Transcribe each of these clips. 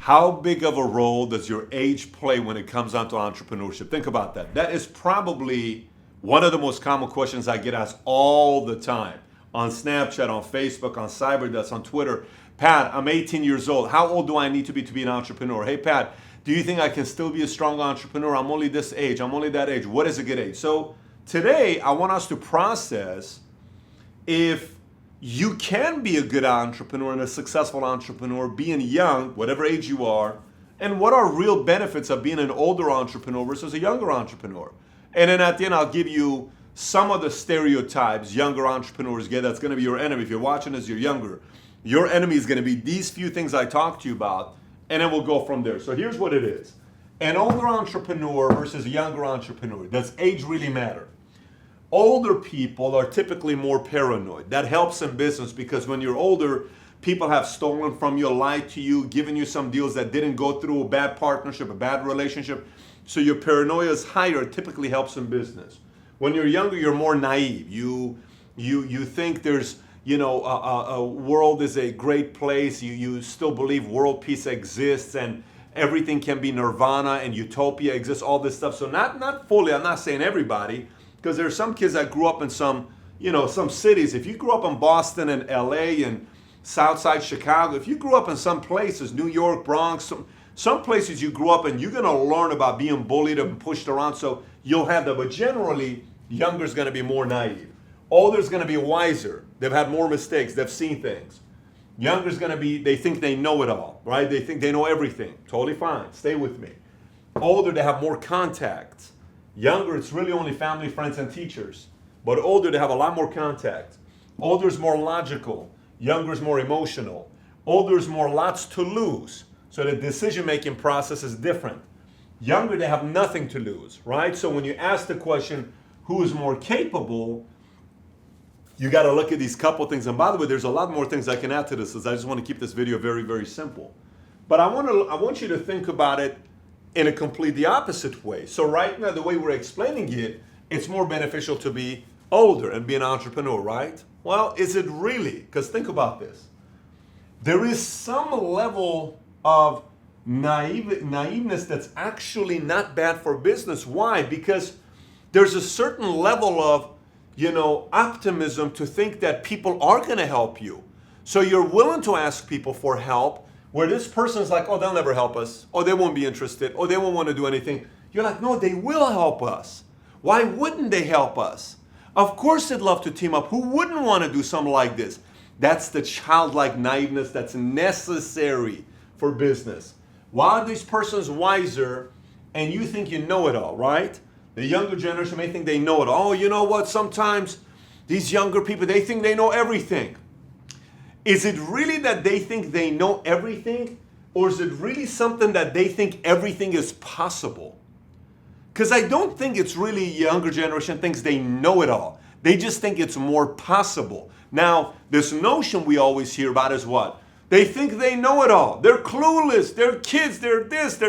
How big of a role does your age play when it comes down to entrepreneurship? Think about that. That is probably one of the most common questions I get asked all the time on Snapchat, on Facebook, on CyberDesk, on Twitter. Pat, I'm 18 years old. How old do I need to be an entrepreneur? Hey, Pat, do you think I can still be a strong entrepreneur? I'm only this age. I'm only that age. What is a good age? So today, I want us to process if you can be a good entrepreneur and a successful entrepreneur being young, whatever age you are, and what are real benefits of being an older entrepreneur versus a younger entrepreneur. And then at the end, I'll give you some of the stereotypes younger entrepreneurs get. That's going to be your enemy. If you're watching as you're younger, your enemy is going to be these few things I talked to you about, and then we'll go from there. So here's what it is. An older entrepreneur versus a younger entrepreneur. Does age really matter? Older people are typically more paranoid. That helps in business because when you're older, people have stolen from you, lied to you, given you some deals that didn't go through, a bad partnership, a bad relationship. So your paranoia is higher. It typically helps in business. When you're younger, you're more naive. You think there's, a world is a great place. You still believe world peace exists and everything can be nirvana and utopia exists, all this stuff. So not fully, I'm not saying everybody, because there are some kids that grew up in some cities. If you grew up in Boston and LA and Southside Chicago, if you grew up in some places, New York, Bronx, some places you grew up in, you're gonna learn about being bullied and pushed around, so you'll have that. But generally, younger's gonna be more naive. Older's gonna be wiser. They've had more mistakes, they've seen things. Younger's gonna be, they think they know it all, right? They think they know everything. Totally fine, stay with me. Older, they have more contacts. Younger, it's really only family, friends, and teachers. But older, they have a lot more contact. Older is more logical. Younger is more emotional. Older is more lots to lose. So the decision-making process is different. Younger, they have nothing to lose, right? So when you ask the question, who is more capable, you got to look at these couple things. And by the way, there's a lot more things I can add to this, as I just want to keep this video very, very simple. But I want you to think about it in a completely opposite way. So right now, the way we're explaining it, it's more beneficial to be older and be an entrepreneur, right? Well, is it really? Because think about this. There is some level of naiveness that's actually not bad for business. Why? Because there's a certain level of, optimism to think that people are going to help you. So you're willing to ask people for help, where this person's like, oh, they'll never help us. Oh, they won't be interested. Oh, they won't want to do anything. You're like, no, they will help us. Why wouldn't they help us? Of course they'd love to team up. Who wouldn't want to do something like this? That's the childlike naiveness that's necessary for business. While this person's wiser and you think you know it all, right? The younger generation may think they know it all. Oh, you know what? Sometimes these younger people, they think they know everything. Is it really that they think they know everything? Or is it really something that they think everything is possible? Because I don't think it's really younger generation thinks they know it all. They just think it's more possible. Now, this notion we always hear about is what? They think they know it all. They're clueless. They're kids. They're this.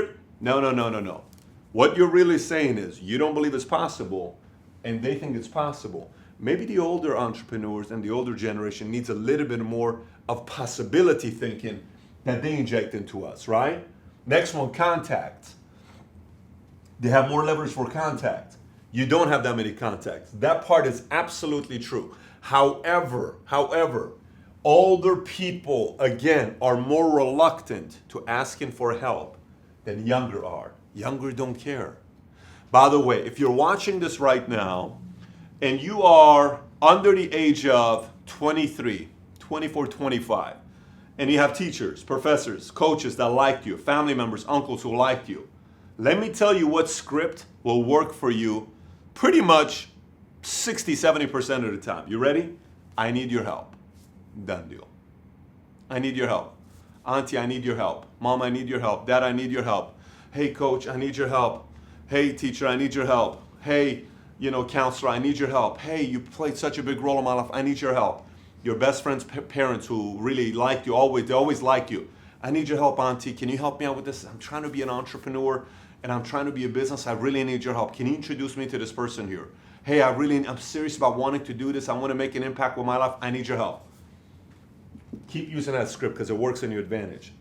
No. What you're really saying is you don't believe it's possible and they think it's possible. Maybe the older entrepreneurs and the older generation needs a little bit more of possibility thinking that they inject into us, right? Next one, contacts. They have more leverage for contact. You don't have that many contacts. That part is absolutely true. However, older people, again, are more reluctant to asking for help than younger are. Younger don't care. By the way, if you're watching this right now, and you are under the age of 23, 24, 25, and you have teachers, professors, coaches that liked you, family members, uncles who liked you, let me tell you what script will work for you pretty much 60, 70% of the time. You ready? I need your help. Done deal. I need your help. Auntie, I need your help. Mom, I need your help. Dad, I need your help. Hey, coach, I need your help. Hey, teacher, I need your help. Hey, counselor, I need your help. Hey, you played such a big role in my life. I need your help. Your best friend's parents who really liked you, they always like you. I need your help, auntie. Can you help me out with this? I'm trying to be an entrepreneur and I'm trying to be a business. I really need your help. Can you introduce me to this person here? Hey, I'm serious about wanting to do this. I want to make an impact with my life. I need your help. Keep using that script because it works in your advantage.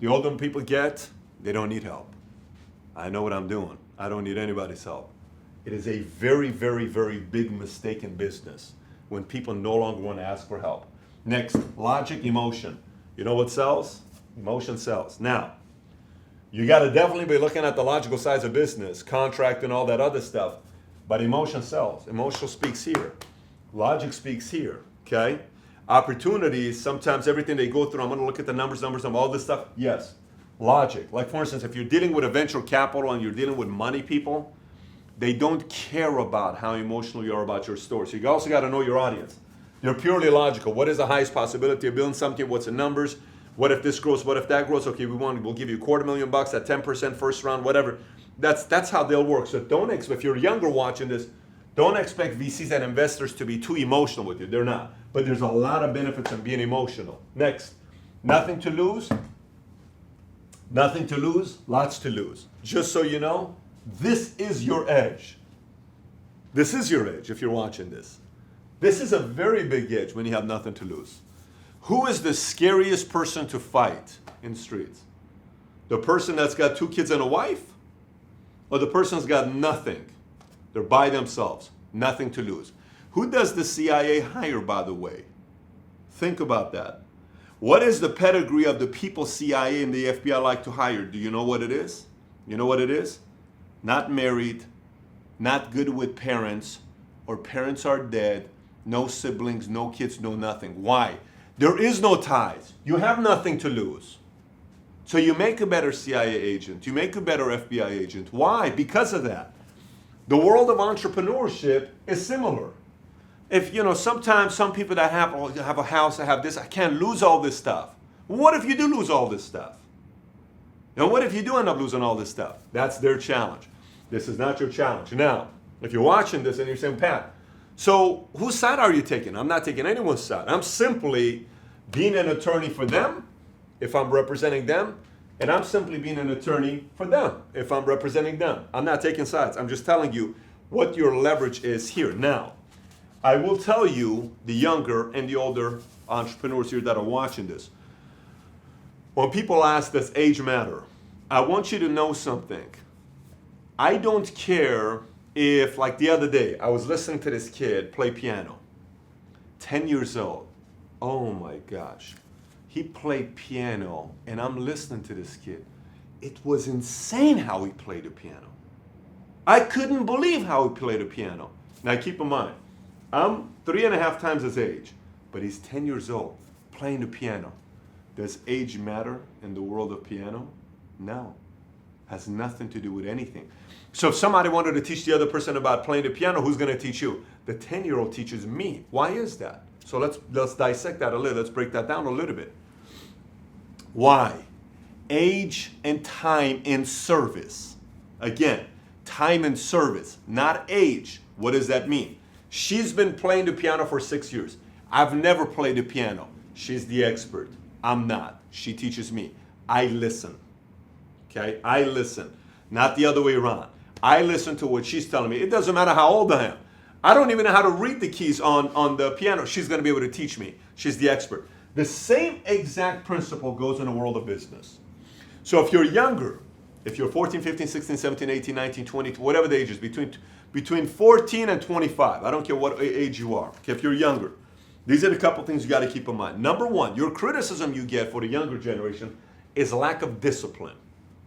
The older people get, they don't need help. I know what I'm doing. I don't need anybody's help. It is a very, very, very big mistake in business when people no longer want to ask for help. Next, logic, emotion. You know what sells? Emotion sells. Now, you got to definitely be looking at the logical sides of business, contract and all that other stuff, but emotion sells. Emotion speaks here. Logic speaks here, okay? Opportunities, sometimes everything they go through, I'm going to look at the numbers, all this stuff. Yes, logic. Like for instance, if you're dealing with a venture capital and you're dealing with money people, they don't care about how emotional you are about your story. So you also got to know your audience. They're purely logical. What is the highest possibility of building something? What's the numbers? What if this grows? What if that grows? Okay, we'll give you $250,000 at 10% first round, whatever. That's how they'll work. So don't expect, if you're younger watching this, don't expect VCs and investors to be too emotional with you. They're not. But there's a lot of benefits in being emotional. Next, nothing to lose. Nothing to lose, lots to lose. Just so you know, this is your edge. This is your edge if you're watching this. This is a very big edge when you have nothing to lose. Who is the scariest person to fight in streets? The person that's got 2 kids and a wife? Or the person that's got nothing? They're by themselves, nothing to lose. Who does the CIA hire, by the way? Think about that. What is the pedigree of the people CIA and the FBI like to hire? Do you know what it is? You know what it is? Not married, not good with parents, or parents are dead, no siblings, no kids, no nothing. Why? There is no ties. You have nothing to lose. So you make a better CIA agent. You make a better FBI agent. Why? Because of that. The world of entrepreneurship is similar. If, sometimes some people that have a house, that have this, I can't lose all this stuff. What if you do lose all this stuff? What if you do end up losing all this stuff? That's their challenge. This is not your challenge. Now, if you're watching this and you're saying, Pat, so whose side are you taking? I'm not taking anyone's side. I'm simply being an attorney for them if I'm representing them, and I'm simply being an attorney for them if I'm representing them. I'm not taking sides. I'm just telling you what your leverage is here. Now, I will tell you, the younger and the older entrepreneurs here that are watching this, when people ask, does age matter? I want you to know something. I don't care if, like the other day, I was listening to this kid play piano, 10 years old. Oh my gosh. He played piano, and I'm listening to this kid. It was insane how he played the piano. I couldn't believe how he played the piano. Now keep in mind, I'm 3.5 times his age, but he's 10 years old playing the piano. Does age matter in the world of piano? No. Has nothing to do with anything. So if somebody wanted to teach the other person about playing the piano, who's going to teach you? The 10-year-old teaches me. Why is that? So let's dissect that a little. Let's break that down a little bit. Why? Age and time in service. Again, time in service, not age. What does that mean? She's been playing the piano for 6 years. I've never played the piano. She's the expert. I'm not. She teaches me. I listen. Okay? I listen. Not the other way around. I listen to what she's telling me. It doesn't matter how old I am. I don't even know how to read the keys on the piano. She's going to be able to teach me. She's the expert. The same exact principle goes in the world of business. So if you're younger, if you're 14, 15, 16, 17, 18, 19, 20, whatever the age is, between 14 and 25, I don't care what age you are, okay, if you're younger, these are the couple things you got to keep in mind. Number one, your criticism you get for the younger generation is lack of discipline.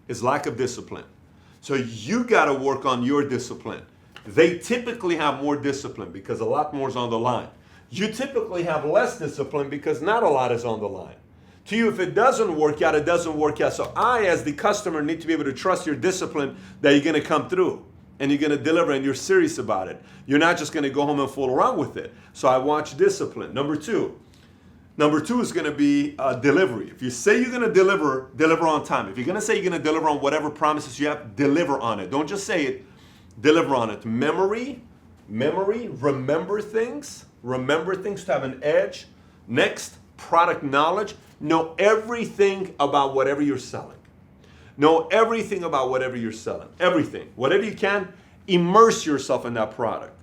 So you got to work on your discipline. They typically have more discipline because a lot more is on the line. You typically have less discipline because not a lot is on the line. To you, if it doesn't work out, it doesn't work out. So I, as the customer, need to be able to trust your discipline that you're going to come through and you're going to deliver and you're serious about it. You're not just going to go home and fool around with it. So I watch discipline. Number two is going to be delivery. If you say you're going to deliver on time. If you're going to say you're going to deliver on whatever promises you have, deliver on it. Don't just say it, deliver on it. Memory, remember things to have an edge. Next, product knowledge. Know everything about whatever you're selling. Everything. Whatever you can, immerse yourself in that product.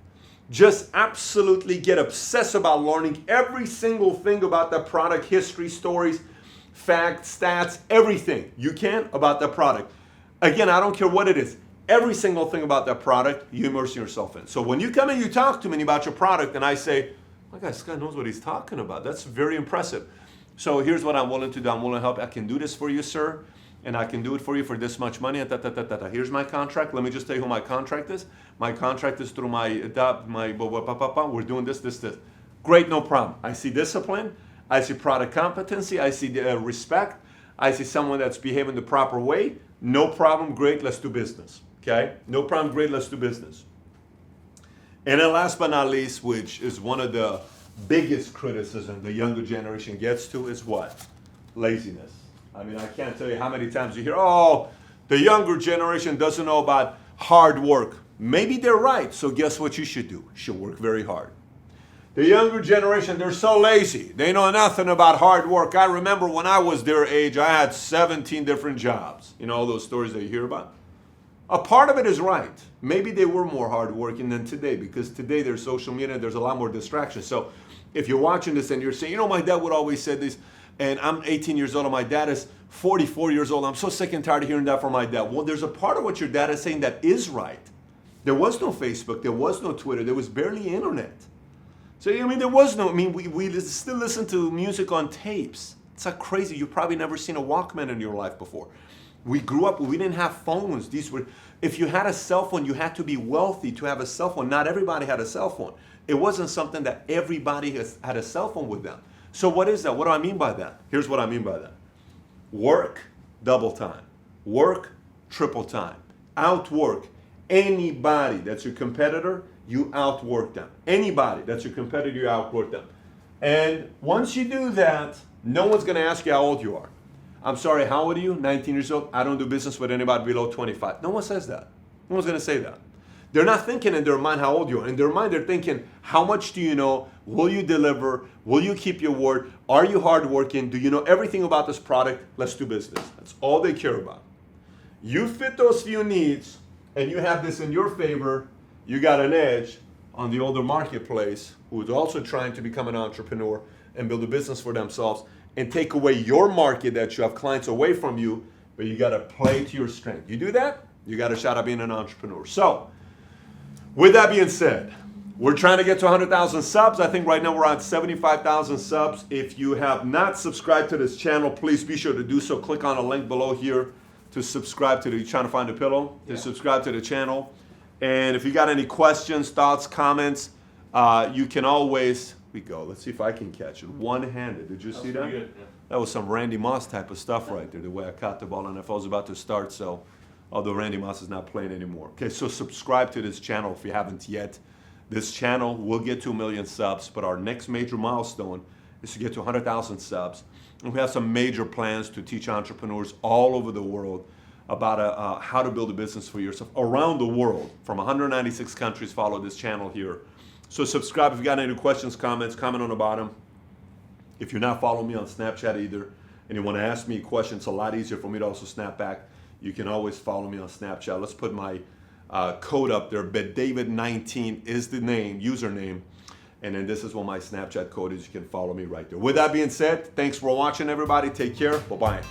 Just absolutely get obsessed about learning every single thing about that product, history, stories. facts, stats, everything you can about that product. Again, I don't care what it is. Every single thing about that product, you immerse yourself in. So when you come and you talk to me about your product and I say, my God, this guy knows what he's talking about. That's very impressive. So here's what I'm willing to do. I'm willing to help. I can do this for you, sir. And I can do it for you for this much money. Here's my contract. Let me just tell you who my contract is. My contract is through we're doing this. Great, no problem. I see discipline. I see product competency. I see respect. I see someone that's behaving the proper way. No problem, great, let's do business. Okay? No problem, great, let's do business. And then last but not least, which is one of the biggest criticism the younger generation gets to, is what? Laziness. I mean, I can't tell you how many times you hear, oh, the younger generation doesn't know about hard work. Maybe they're right, so guess what you should do? You should work very hard. The younger generation, they're so lazy. They know nothing about hard work. I remember when I was their age, I had 17 different jobs. You know, all those stories that you hear about? A part of it is right. Maybe they were more hardworking than today, because today there's social media, there's a lot more distractions. So if you're watching this and you're saying, you know, my dad would always say this, and I'm 18 years old and my dad is 44 years old. I'm so sick and tired of hearing that from my dad. Well, there's a part of what your dad is saying that is right. There was no Facebook, there was no Twitter, there was barely internet. So, I mean, there was no, we still listen to music on tapes. It's not crazy. You've probably never seen a Walkman in your life before. We grew up, we didn't have phones. If you had a cell phone, you had to be wealthy to have a cell phone. Not everybody had a cell phone. It wasn't something that everybody had a cell phone with them. So what is that? What do I mean by that? Here's what I mean by that. Work, double time. Work, triple time. Outwork anybody that's your competitor, you outwork them. Anybody that's your competitor, you outwork them. And once you do that, no one's going to ask you how old you are. I'm sorry, how old are you? 19 years old. I don't do business with anybody below 25. No one says that. No one's going to say that. They're not thinking in their mind how old you are. In their mind, they're thinking, how much do you know? Will you deliver? Will you keep your word? Are you hardworking? Do you know everything about this product? Let's do business. That's all they care about. You fit those few needs, and you have this in your favor, you got an edge on the older marketplace who is also trying to become an entrepreneur and build a business for themselves and take away your market that you have clients away from you, but you got to play to your strength. You do that, you got a shot at being an entrepreneur. So, with that being said, we're trying to get to 100,000 subs. I think right now we're on 75,000 subs. If you have not subscribed to this channel, please be sure to do so. Click on a link below here to subscribe to the, trying to find a pillow, to subscribe to the channel. And if you got any questions, thoughts, comments, you can always, let's see if I can catch it. One-handed, did you see that? Good, yeah. That was some Randy Moss type of stuff right there, the way I caught the ball, and if I was about to start, so although Randy Moss is not playing anymore. Okay, so subscribe to this channel if you haven't yet. This channel will get to 1 million subs, but our next major milestone is to get to 100,000 subs. And we have some major plans to teach entrepreneurs all over the world about how to build a business for yourself around the world. From 196 countries follow this channel here. So subscribe if you got any questions, comments, comment on the bottom. If you're not following me on Snapchat either, and you want to ask me questions, it's a lot easier for me to also snap back. You can always follow me on Snapchat. Let's put my code up there. BetDavid19 is the name, username. And then this is what my Snapchat code is. You can follow me right there. With that being said, thanks for watching, everybody. Take care. Bye-bye.